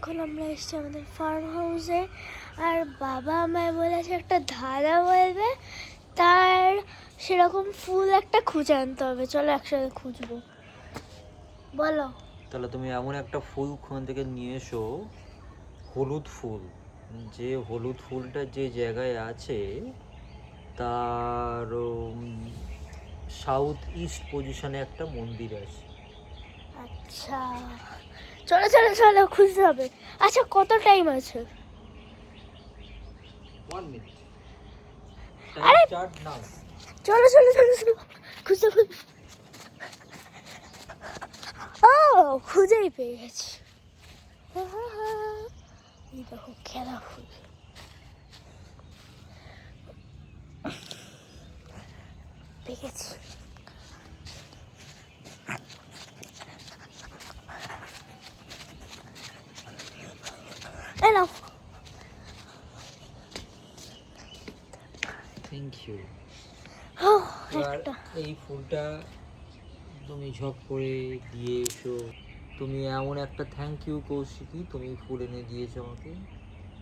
এখন আমরা এসেছি আমাদের ফার্ম হাউসে, আর বাবা আমায় বলেছে একটা দাদা বলবে, তার সেরকম ফুল একটা খুঁজে আনতে হবে। চলো একসাথে খুঁজবো। বলো। তাহলে তুমি এমন একটা ফুল ওখান থেকে নিয়ে এসো, হলুদ ফুল। যে হলুদ ফুলটা যে জায়গায় আছে তার সাউথ ইস্ট পজিশনে একটা মন্দির আছে। আচ্ছা চলো চলো চলো খুঁজতে হবে। আচ্ছা কত টাইম আছে? 1 মিনিট আরে স্টার্ট নাও। চলো চলো চলো চলো খুঁজতে খুঁজতে, ও খুঁজেই পেয়ে গেছি। এই দেখো খেলা ফুল। পেয়ে গেছি। এই নাও। Thank you. আর একটা এই ফুলটা তুমি ঝপ করে দিয়ে এসো। তুমি এমন একটা থ্যাংক ইউ কৌশিকী, তুমি ফুল এনে দিয়েছো আমাকে।